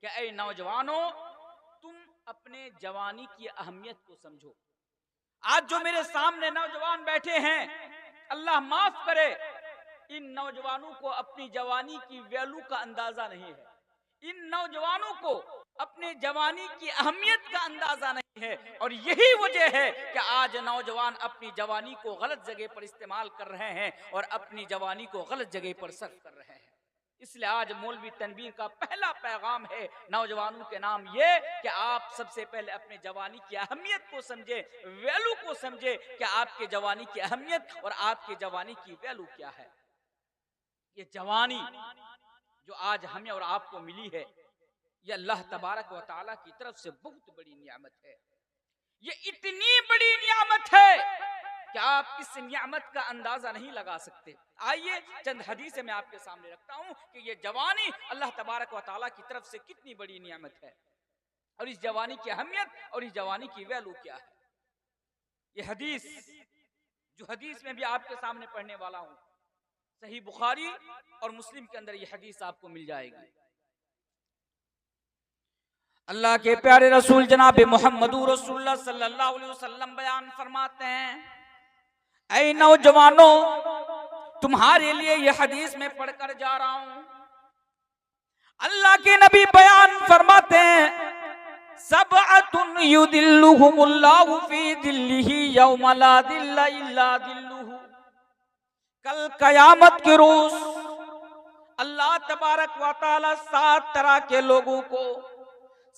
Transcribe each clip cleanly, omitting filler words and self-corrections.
कि ऐ नौजवानों, तुम अपने जवानी की अहमियत को समझो। आज जो मेरे सामने नौजवान बैठे हैं, अल्लाह माफ करे, इन नौजवानों को अपनी जवानी की वैल्यू का अंदाजा नहीं है। इन नौजवानों को अपने जवानी की अहमियत का अंदाजा नहीं है। और यही वजह है कि आज नौजवान अपनी जवानी को गलत जगह पर इस्तेमाल कर रहे हैं और अपनी जवानी को गलत जगह पर सर्फ कर रहे हैं। इसलिए आज मौलवी तनवीर का पहला पैगाम है नौजवानों के नाम ये कि आप सबसे पहले अपने जवानी की अहमियत को समझे, वैल्यू को समझे कि आपके जवानी की अहमियत और आपके जवानी की वैल्यू क्या है। ये जवानी जो आज हमें और आपको मिली है, ये अल्लाह तबारक व तआला की तरफ से बहुत बड़ी नियामत है। ये इतनी बड़ी नियामत है कि आप इस नियामत का अंदाजा नहीं लगा सकते। आइए चंद हदीसें मैं आपके सामने रखता हूं कि ये जवानी अल्लाह तबारक व तआला की तरफ से कितनी बड़ी नियामत है और इस जवानी की अहमियत और इस जवानी की वैल्यू क्या है। ये हदीस जो हदीस में भी आपके सामने पढ़ने वाला हूं, सही बुखारी और मुस्लिम के अंदर ये हदीस आपको मिल जाएगी। अल्लाह के प्यारे रसूल जनाब मोहम्मद रसूलुल्लाह सल्लल्लाहु अलैहि वसल्लम बयान फरमाते हैं, ऐ नौजवानों, तुम्हारे लिए यह हदीस में पढ़कर जा रहा हूं। अल्लाह के नबी बयान फरमाते हैं, सबअतुन युदिल्लुहुमुल्लाहु फी दिल्लिही यौमा ला दिल्ला इल्ला दिल्लुहु। कल कयामत के रोज अल्लाह तबारक व तआला 7 तरह के लोगों को,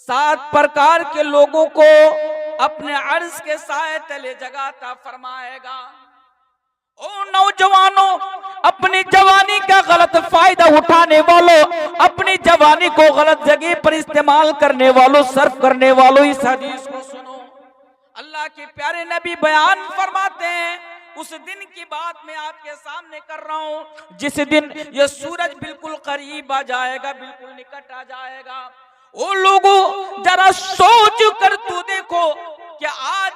7 प्रकार के लोगों को अपने अर्श के साए तले जगाता फरमाएगा। ओ नौजवानों, अपनी जवानी का गलत फायदा उठाने वालों, अपनी जवानी को गलत जगह पर इस्तेमाल करने वालों, सर्फ करने वालों, इस हदीस को सुनो। अल्लाह के प्यारे नबी बयान फरमाते हैं, उस दिन की बात मैं आपके सामने कर रहा हूं जिस दिन ये सूरज बिल्कुल करीब आ जाएगा, बिल्कुल निकट आ जाएगा। ओ लोगों, जरा सोच कर तू देखो कि आज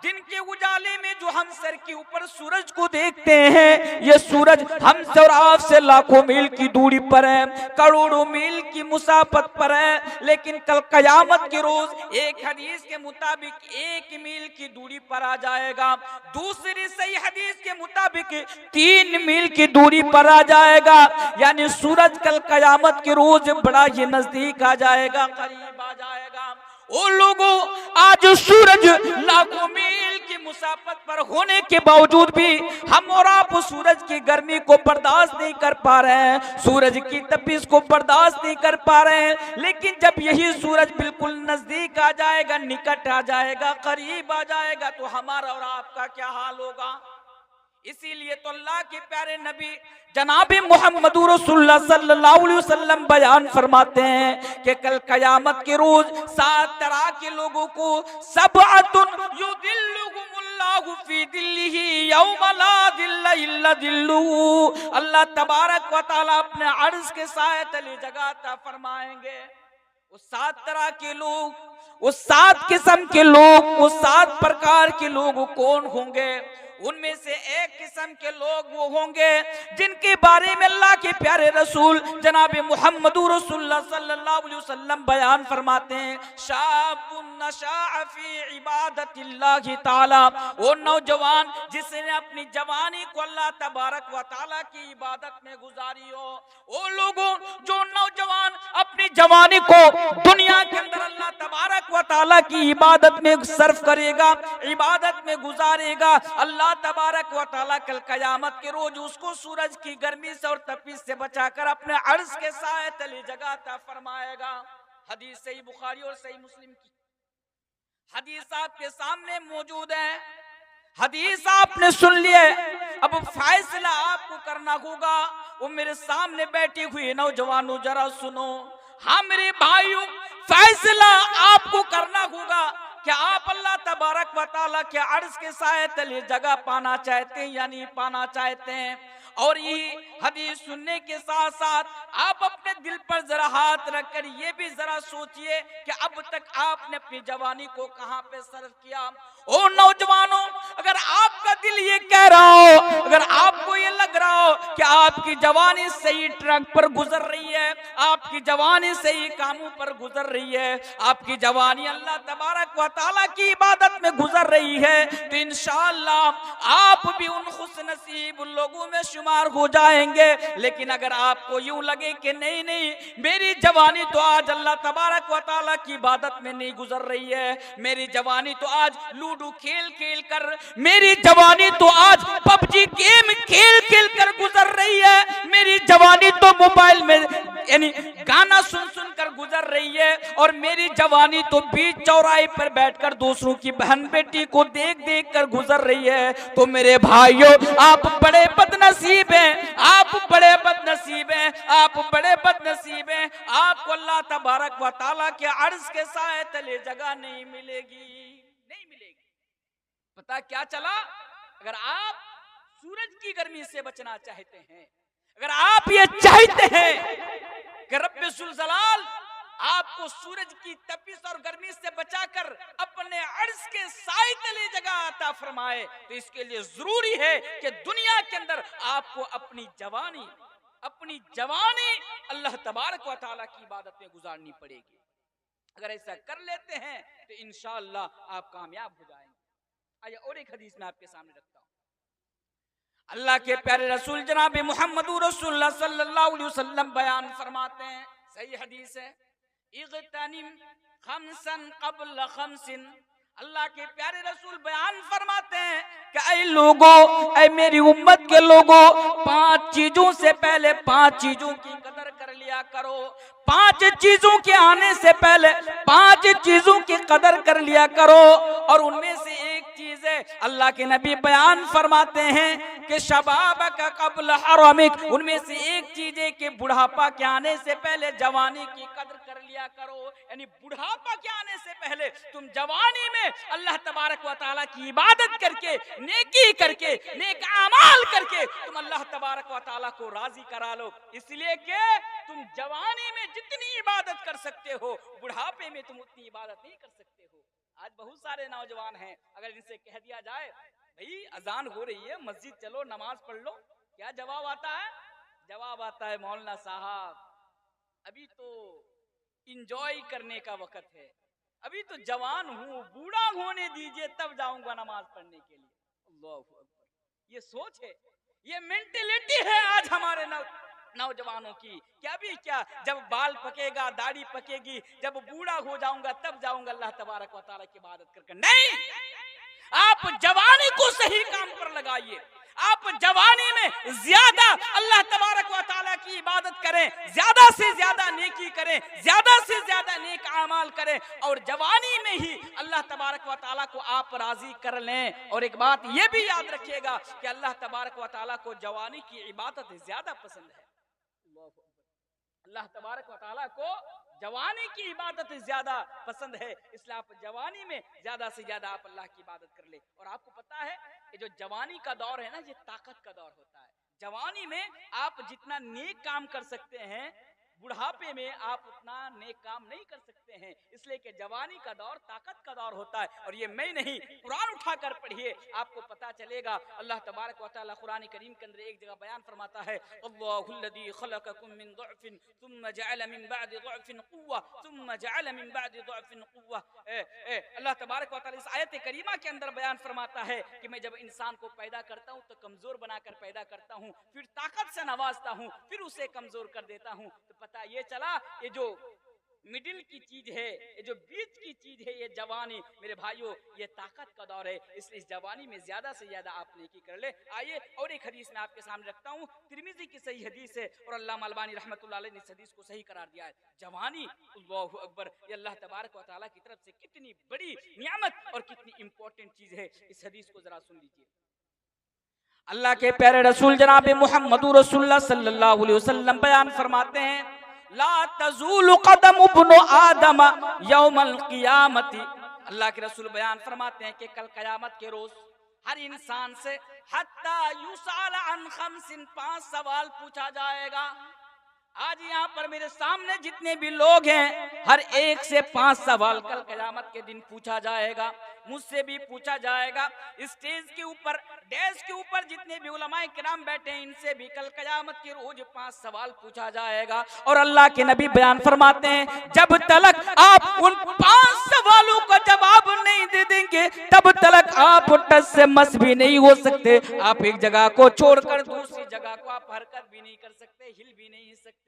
दिन के उजाले में जो हम सर के ऊपर सूरज को देखते हैं, ये सूरज हमसे और आपसे लाखों मील की दूरी पर है, करोड़ों मील की मुसाफत पर है। लेकिन कल कयामत के रोज एक हदीस के मुताबिक 1 मील की दूरी पर आ जाएगा, दूसरी सही हदीस के मुताबिक 3 मील की दूरी पर आ जाएगा। यानी सूरज कल कयामत के रोज बड़ा ही नजदीक आ जाएगा, करीब आ जाएगा। ओ लोगों, आज सूरज लाखों मील की मुसाफत पर होने के बावजूद भी हम और आप सूरज की गर्मी को बर्दाश्त नहीं कर पा रहे हैं, सूरज की तपिश को बर्दाश्त नहीं कर पा रहे हैं। लेकिन जब यही सूरज बिल्कुल नजदीक आ जाएगा, निकट आ जाएगा, करीब आ जाएगा, तो हमारा और आपका क्या हाल होगा। इसीलिए तो अल्लाह के प्यारे नबी जनाब मोहम्मद रसूलुल्लाह सल्लल्लाहु अलैहि वसल्लम बयान फरमाते हैं कि कल कयामत के रोज 7 तरह के लोगों को, सबअतुन युदिल्लुहुमुल्लाहु फी दिल्लिही यौमा ला दिल्ला इल्ला दिल्लुहु। अल्लाह तबारक व तआला अपने अर्श के साए तले जगाता फरमाएंगे। वो 7 तरह के लोग, वो 7 किस्म के लोग, वो 7 प्रकार के लोग कौन होंगे। उनमें से एक किस्म के लोग वो होंगे जिनके बारे में अल्लाह के प्यारे रसूल जनाब मोहम्मद रसूलुल्लाह सल्लल्लाहु अलैहि वसल्लम बयान फरमाते हैं, शाबुन नशा फी इबादतिल्लाहि ताला। वो नौजवान जिसने अपनी जवानी को अल्लाह तबारक व तआला की इबादत में गुजारी हो। वो लोगों, जो नौजवान अपनी जवानी को दुनिया के अंदर अल्लाह तबारक व तआला की इबादत में सर्फ करेगा, इबादत में गुजारेगा, अल्लाह तबारक व तआला कल कयामत के रोज उसको सूरज की गर्मी से और तपिश से बचाकर अपने अर्श के साए तले जगाता फरमाएगा। हदीस सही बुखारी और सही मुस्लिम की हदीस आपके सामने मौजूद है। हदीस आपने सुन लिए, अब फैसला आपको करना होगा। वो मेरे सामने बैठी हुई नौजवानों, जरा सुनो। हाँ मेरे भाइयों, फैसला आपको करना होगा क्या आप अल्लाह तबारक व तआला के अर्श के साए तले जगह पाना चाहते हैं या नहीं पाना चाहते हैं। और ये हदीस सुनने के साथ साथ आप अपने दिल पर जरा हाथ रखकर ये भी जरा सोचिए कि अब तक आपने अपनी जवानी को कहां पे सर्फ किया। ओ नौजवानों, अगर आप आपका दिल ये कह रहा हो, अगर आपको ये लग रहा हो कि आपकी जवानी सही ट्रैक पर गुजर रही है, आपकी जवानी सही कामों पर गुजर रही है, आपकी जवानी अल्लाह तबारक व तआला की इबादत में गुजर रही है, तो इंशाअल्लाह आप भी उन खुशनसीब लोगों में शुमार हो जाएंगे। लेकिन अगर आपको यूं लगे कि नहीं नहीं, मेरी जवानी तो आज अल्लाह तबारक व तआला की इबादत में नहीं गुजर रही है, मेरी जवानी तो आज लूडो खेल खेल कर, मेरी जवानी तो आज पबजी गेम खेल खेल कर गुजर रही है, मेरी जवानी तो मोबाइल में यानी गाना सुन सुन कर गुजर रही है, और मेरी जवानी तो बीच चौराहे पर बैठकर दूसरों की बहन बेटी को देख देख कर गुजर रही है, तो मेरे भाइयों आप बड़े बदनसीब हैं, आप बड़े बदनसीब हैं, आप बड़े बदनसीब हैं। आपको अल्लाह तबारक व तआला के अर्श के साए तले जगह नहीं मिलेगी, नहीं मिलेगी। पता क्या चला, अगर आप सूरज की गर्मी से बचना चाहते हैं, अगर आप ये चाहते हैं कि रब्बुल जलाल आपको सूरज की तपिश और गर्मी से बचाकर अपने अर्श के साए तले जगह अता फरमाए, तो इसके लिए जरूरी है कि दुनिया के अंदर आपको अपनी जवानी अल्लाह तबारक व तआला की इबादत में गुजारनी पड़ेगी। अगर ऐसा कर लेते हैं तो इंशाअल्लाह आप कामयाब हो जाएंगे। आइए और एक हदीस में आपके सामने रखता हूं। अल्लाह के प्यारे रसूल जनाब मुहम्मदुर रसूलुल्लाह सल्लल्लाहु अलैहि वसल्लम बयान फरमाते हैं, सही हदीस है, इग़तनिम खमसन क़ब्ल खमसिन। अल्लाह के प्यारे रसूल बयान फरमाते हैं कि ऐ लोगों, ऐ मेरी उम्मत के लोगों, 5 चीजों से पहले 5 चीजों की कदर कर लिया करो, 5 चीजों के आने से पहले 5 चीजों की कदर कर लिया करो। और उनमें से एक चीज है, अल्लाह के नबी बयान फरमाते हैं कि शबाबक क़ब्ल हरमिक, उनमें से एक चीज है कि बुढ़ापा के आने से पहले जवानी की कदर कर लिया करो। यानी बुढ़ापा के आने से पहले तुम जवानी में अल्लाह तबारक व तआला की इबादत करके, नेकी करके, नेक अमाल करके तुम अल्लाह तबारक व तआला को राजी करा लो, इसलिए कि तुम जवानी में जितनी इबादत कर सकते हो, बुढ़ापे में तुम उतनी इबादत नहीं कर सकते हो। आज बहुत सारे नौजवान हैं, अगर इनसे कह दिया जाए भाई अजान हो रही है, मस्जिद चलो नमाज पढ़ लो, क्या जवाब आता है? जवाब आता है, मौलाना साहब अभी तो इंजॉय करने का वक्त है, अभी तो जवान हूँ, बूढ़ा होने दीजिए तब जाऊंगा नमाज पढ़ने के लिए। अल्लाहू अकबर, ये सोच है, ये मेंटेलिटी है आज हमारे नौजवानों की। क्या भी क्या, जब बाल पकेगा, दाढ़ी पकेगी, जब बूढ़ा हो जाऊंगा तब जाऊंगा अल्लाह तबारक व तआला की इबादत करके। नहीं, आप जवानी को सही काम पर लगाइए, आप जवानी में ज्यादा अल्लाह तबारक व तआला की इबादत करें, ज्यादा से ज्यादा नेकी करें, ज्यादा से ज्यादा नेक अमाल करें, और जवानी में ही अल्लाह तबारक व तआला को आप राजी कर लें। और एक बात ये भी याद रखिएगा कि अल्लाह तबारक व तआला को जवानी की इबादत ज्यादा पसंद है। अल्लाह तबारक व तआला को जवानी की इबादत ज्यादा पसंद है, इसलिए आप जवानी में ज्यादा से ज्यादा आप अल्लाह की इबादत कर ले। और आपको पता है ये जो जवानी का दौर है ना, ये ताकत का दौर होता है। जवानी में आप जितना नेक काम कर सकते हैं, बुढ़ापे में आप उतना नेक काम नहीं कर सकते हैं, इसलिए कि जवानी का दौर ताकत का दौर होता है। और ये मैं नहीं, कुरान उठाकर पढ़िए, आपको पता चलेगा। अल्लाह तबारक व तआला कुरान करीम के अंदर एक जगह बयान फरमाता है, अल्लाहुल्लज़ी खलक़कुम मिन ज़ुअफ़िन सुम्मा जअल मिन बअदि ज़ुअफ़िन क़ुव्वा सुम्मा जअल मिन बअदि ज़ुअफ़िन क़ुव्वा। अल्लाह तबारक व तआला इस आयत करीमा के अंदर बयान फरमाता है कि मैं जब इंसान को पैदा करता हूँ तो कमजोर बनाकर पैदा करता हूँ, फिर ताकत से नवाजता हूँ, फिर उसे कमजोर कर देता हूँ। तो पता ये चला, ये जो मिडिल की चीज है, ये जो बीच की चीज है, ये जवानी मेरे भाइयों ये ताकत का दौर है, इसलिए इस जवानी में ज्यादा से ज्यादा आप नेकी कर ले। आइए और एक हदीस में आपके सामने रखता हूँ, तिरमिज़ी की सही हदीस है और अल्लामा अलबानी रहमतुल्लाह अलैह ने इस हदीस को सही करार दिया है। जवानी अल्लाहु अकबर, ये अल्लाह तबारक व तआला की तरफ से कितनी बड़ी नियामत और कितनी इंपॉर्टेंट चीज है। इस हदीस को जरा सुन लीजिए। अल्लाह के प्यारे रसूल जनाब मुहम्मदुर रसूलुल्लाह सल्लल्लाहु अलैहि वसल्लम बयान फरमाते हैं, ला तज़ूलु क़दम इब्न आदम यौमल क़ियामती। अल्लाह के रसूल बयान फरमाते हैं कि कल क़यामत के रोज हर इंसान से हत्ता युसाल अन खमसिन, 5 सवाल पूछा जाएगा। आज यहाँ पर मेरे सामने जितने भी लोग हैं, हर एक से 5 सवाल कल क़यामत के दिन पूछा जाएगा, मुझसे भी पूछा जाएगा। स्टेज के ऊपर, डेस्क के ऊपर जितने भी उलमाए किराम बैठे हैं, इनसे भी कल क़यामत के रोज 5 सवाल पूछा जाएगा। और अल्लाह के नबी बयान फरमाते हैं, जब तलक आप उन 5 सवालों का जवाब नहीं दे देंगे, तब तलक आप टस से मस भी नहीं हो सकते। आप एक जगह को छोड़कर दूसरी जगह को आप हरकत भी नहीं कर सकते, हिल भी नहीं सकते।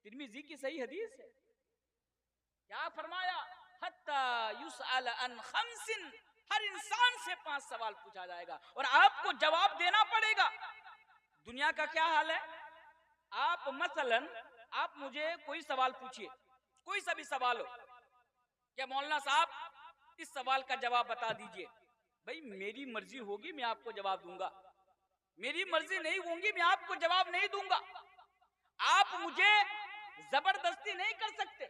तिर्मिज़ी की सही हदीस है। क्या फरमाया? हत्ता युसअल अन खम्सिन, हर इंसान से 5 सवाल पूछा जाएगा और आपको जवाब देना पड़ेगा। दुनिया का क्या हाल है? आप मसलन आप मुझे कोई सवाल पूछिए, कोई सा भी सवाल हो, क्या मौलाना साहब इस सवाल का जवाब बता दीजिए। भाई मेरी मर्जी होगी मैं आपको जवाब दूंगा, मेरी मर्जी नहीं होगी मैं आपको जवाब नहीं दूंगा। आप मुझे जबरदस्ती नहीं कर सकते,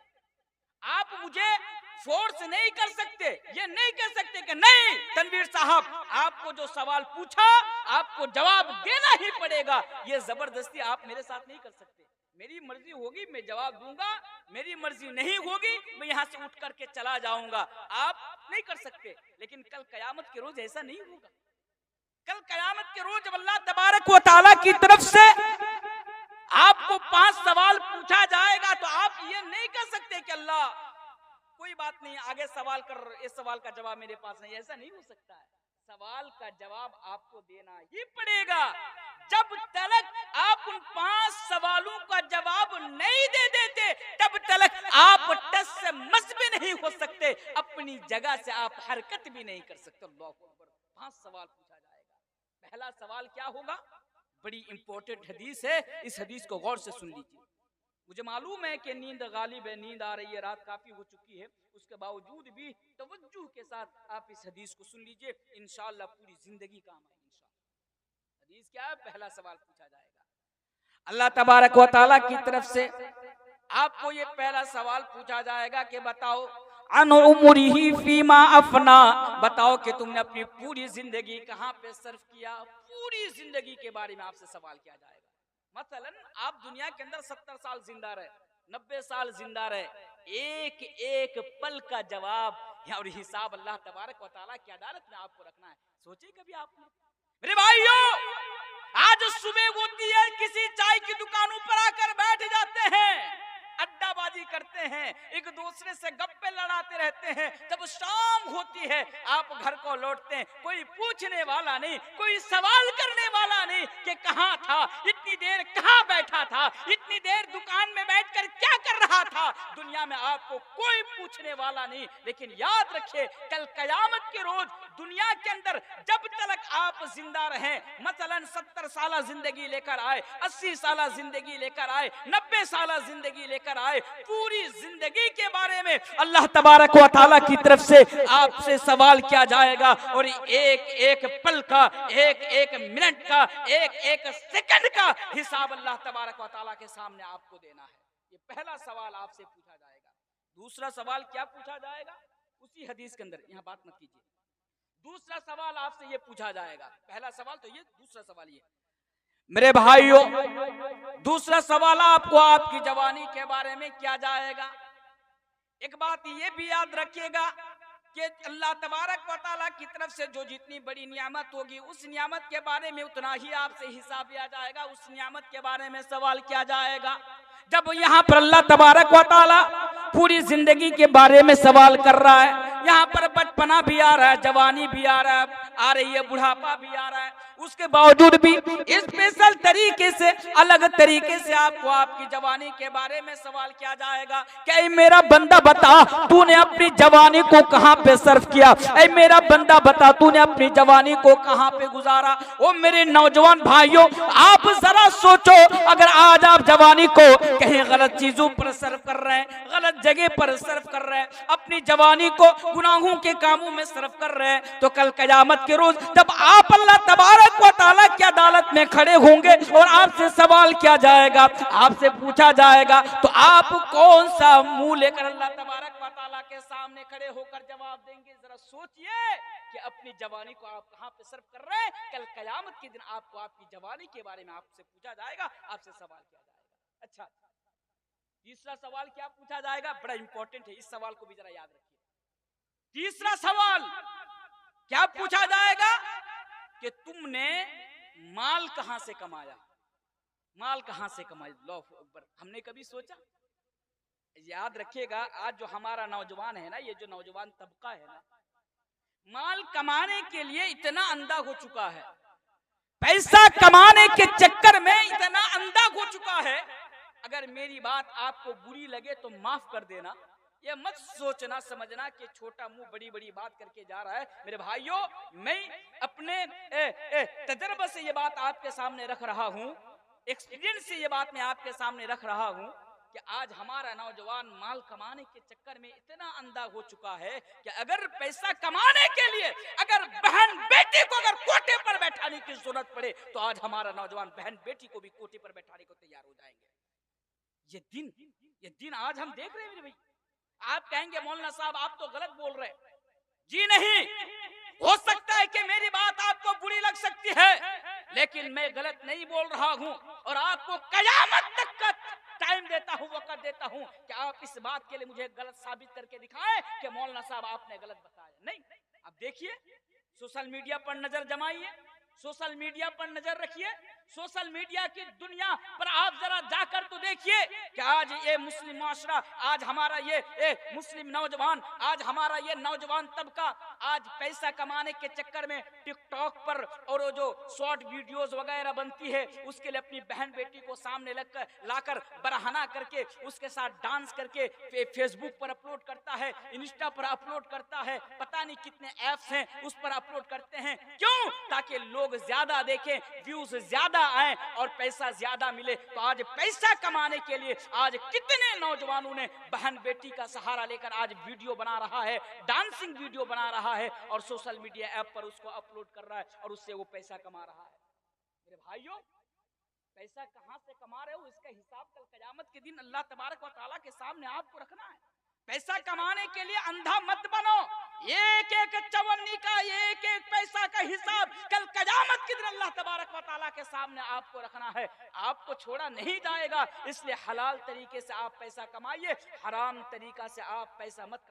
आप मुझे फोर्स नहीं कर सकते, ये नहीं कह सकते कि नहीं तनवीर साहब आपको जो सवाल पूछा आपको जवाब देना ही पड़ेगा। ये जबरदस्ती आप मेरे साथ नहीं कर सकते। मेरी मर्जी होगी मैं जवाब दूंगा, मेरी मर्जी नहीं होगी मैं यहाँ से उठ करके चला जाऊंगा। आप नहीं कर सकते। लेकिन कल कयामत के रोज ऐसा नहीं होगा। कल कयामत के रोज जब अल्लाह तबारक व तआला की तरफ से आपको 5 सवाल पूछा जाएगा तो आप ये नहीं कर सकते कि अल्लाह कोई बात नहीं आगे सवाल कर, इस सवाल का जवाब मेरे पास नहीं। ऐसा नहीं हो सकता है। सवाल का जवाब आपको देना ही पड़ेगा। जब तक आप उन 5 सवालों का जवाब नहीं दे देते तब तक आप टस से मस भी नहीं हो सकते, अपनी जगह से आप हरकत भी नहीं कर सकते। अल्लाहू अकबर। 5 सवाल पूछा जाएगा। पहला सवाल क्या होगा? बड़ी इंपॉर्टेंट हदीस है, इस हदीस को गौर से सुन लीजिए। मुझे मालूम है कि नींद गालिब है, नींद आ रही है, रात काफी हो चुकी है, उसके बावजूद भी तवज्जुह के साथ आप इस हदीस को सुन लीजिए, इंशाअल्लाह पूरी जिंदगी काम आएगी इंशाअल्लाह। हदीस क्या है? पहला सवाल पूछा जाएगा अल्लाह तबारक व तआला की तरफ से, आपको ये पहला सवाल पूछा जाएगा कि बताओ अन उमरिही फीमा अफना, बताओ कि तुमने अपनी पूरी जिंदगी कहाँ पे सर्फ किया। पूरी जिंदगी के बारे में आपसे सवाल किया जाएगा। मसलन आप दुनिया के अंदर 70 साल जिंदा रहे, 90 साल जिंदा रहे, एक एक पल का जवाब और हिसाब अल्लाह तबारक व तआला की अदालत में आपको रखना है। सोचे कभी आपने? मेरे भाइयों, आज सुबह होती है, किसी चाय की दुकानों पर आकर बैठ जाते हैं, अड्डाबाजी करते हैं, एक दूसरे से गप्पे लड़ाते रहते हैं। जब शाम होती है आप घर को लौटते हैं, कोई पूछने वाला नहीं, कोई सवाल करने वाला नहीं कि कहाँ था, इतनी देर कहाँ बैठा था, इतनी देर दुकान में बैठकर क्या कर रहा था। दुनिया में आपको कोई पूछने वाला नहीं। लेकिन याद रखिए कल कयामत के रोज दुनिया के अंदर जब तक आप जिंदा रहें, मसलन 70 साल जिंदगी लेकर आए, 80 साल जिंदगी लेकर आए, 90 साल जिंदगी लेकर आए, पूरी जिंदगी के बारे में अल्लाह तबारक व तआला की तरफ से आपसे सवाल किया जाएगा। और एक एक पल का, एक एक मिनट का, एक एक सेकंड का हिसाब अल्लाह तबारक व तआला के सामने आपको देना है। ये पहला सवाल आपसे पूछा जाएगा। दूसरा सवाल क्या पूछा जाएगा? उसी हदीस के अंदर, यहाँ बात मत कीजिए। दूसरा सवाल आपसे ये पूछा जाएगा। पहला सवाल तो ये, दूसरा सवाल ये। मेरे भाइयों, दूसरा सवाल आपको आपकी जवानी के बारे में किया जाएगा। एक बात ये भी याद रखिएगा कि अल्लाह तबारक व तआला की तरफ से जो जितनी बड़ी नियामत होगी उस नियामत के बारे में उतना ही आपसे हिसाब लिया जाएगा, उस नियामत के बारे में सवाल किया जाएगा। जब यहाँ पर अल्लाह तबारक व तआला पूरी जिंदगी के बारे में सवाल कर रहा है, यहाँ पर बचपना भी आ रहा है, जवानी भी आ रही है, बुढ़ापा भी आ रहा है, उसके बावजूद भी स्पेशल तरीके से, अलग तरीके से आपको आपकी जवानी के बारे में सवाल किया जाएगा। क्या मेरा बंदा बता तूने अपनी जवानी को कहाँ पे सर्व किया, ऐ मेरा बंदा बता तूने अपनी जवानी को कहाँ पे गुजारा। ओ मेरे नौजवान भाइयों, आप जरा सोचो, अगर आज आप जवानी को कहीं गलत चीजों पर सर्व कर रहे हैं, गलत जगह पर सर्व कर रहे हैं, अपनी जवानी को गुनाहों के कामों में सर्व कर रहे हैं, तो कल क़यामत के रोज जब आप अल्लाह तबारक व तआला की अदालत में खड़े होंगे और आपसे सवाल किया जाएगा, आपसे पूछा जाएगा, तो आप कौन सा मुंह लेकर अल्लाह तबारक व तआला के सामने खड़े होकर जवाब देंगे? जरा सोचिए कि अपनी जवानी को आप कहां पे सर्व कर रहे हैं। कल क़यामत के दिन आपको आपकी जवानी के बारे में आपसे पूछा जाएगा, आपसे सवाल किया जाएगा। अच्छा, तीसरा सवाल क्या पूछा जाएगा, बड़ा इंपॉर्टेंट है, इस सवाल को भी जरा याद रखिए। तीसरा सवाल क्या पूछा जाएगा कि तुमने माल कहां से कमाया, माल कहां से कमाया। अल्लाहु अकबर, हमने कभी सोचा? याद रखिएगा, आज जो हमारा नौजवान है ना, ये जो नौजवान तबका है ना, माल कमाने के लिए इतना अंधा हो चुका है, पैसा कमाने के चक्कर में इतना अंधा हो चुका है। अगर मेरी बात आपको बुरी लगे तो माफ कर देना, ये मत सोचना समझना कि छोटा मुंह बड़ी बड़ी बात करके जा रहा है। मेरे भाइयों, मैं अपने तजर्बे से ये बात आपके सामने रख रहा हूं, एक्सपीरियंस से ये बात मैं आपके सामने रख रहा हूं कि आज हमारा नौजवान माल कमाने के चक्कर में इतना अंधा हो चुका है कि अगर पैसा कमाने के लिए अगर बहन बेटी को अगर कोटे पर बैठाने की जरूरत पड़े तो आज हमारा नौजवान बहन बेटी को भी कोटे पर बैठाने को तैयार हो जाएंगे। ये दिन आज हम देख रहे हैं। मेरे भाई, आप कहेंगे मौलाना साहब आप तो गलत बोल रहे हैं। जी नहीं, हो सकता है कि मेरी बात आपको बुरी लग सकती है, लेकिन मैं गलत नहीं बोल रहा हूं और आपको कयामत तक का टाइम देता हूं, वक्त देता हूं कि आप इस बात के लिए मुझे गलत साबित करके दिखाएं कि मौलाना साहब आपने गलत बताया। नहीं, अब देखिए, सोशल मीडिया पर नजर जमाइए, सोशल मीडिया पर नजर रखिए, सोशल मीडिया की दुनिया पर आप जरा जाकर तो देखिए कि आज ये मुस्लिम माशरा, आज हमारा ये मुस्लिम नौजवान, आज हमारा ये नौजवान तबका आज पैसा कमाने के चक्कर में टिकटॉक पर और वो जो शॉर्ट वीडियोस वगैरह बनती है उसके लिए अपनी बहन बेटी को सामने लाकर बरहना करके उसके साथ डांस करके फेसबुक पर अपलोड करता है, इंस्टा पर अपलोड करता है, पता नहीं कितने ऐप्स हैं उस पर अपलोड करते हैं। क्यों? ताकि लोग ज्यादा देखें, व्यूज ज्यादा आए और पैसा ज्यादा मिले। तो आज पैसा कमाने के लिए आज कितने नौजवानों ने बहन बेटी का सहारा लेकर आज वीडियो बना रहा है, डांसिंग वीडियो बना रहा है और सोशल मीडिया ऐप पर उसको अपलोड कर रहा है और उससे वो पैसा कमा रहा है। मेरे भाइयों, पैसा कहां से कमा रहे हो इसका हिसाब कल क़यामत के दिन अल्लाह तबारक व तआला के सामने आपको रखना है। पैसा कमाने के लिए अंधा मत बनो, एक एक चवन्नी का एक एक पैसा का हिसाब कल क़यामत के दिन अल्लाह तबारक व तआला के सामने आपको रखना है, आपको छोड़ा नहीं जाएगा। इसलिए हलाल तरीके से आप पैसा कमाइए, हराम तरीका से आप पैसा मत कमाइए।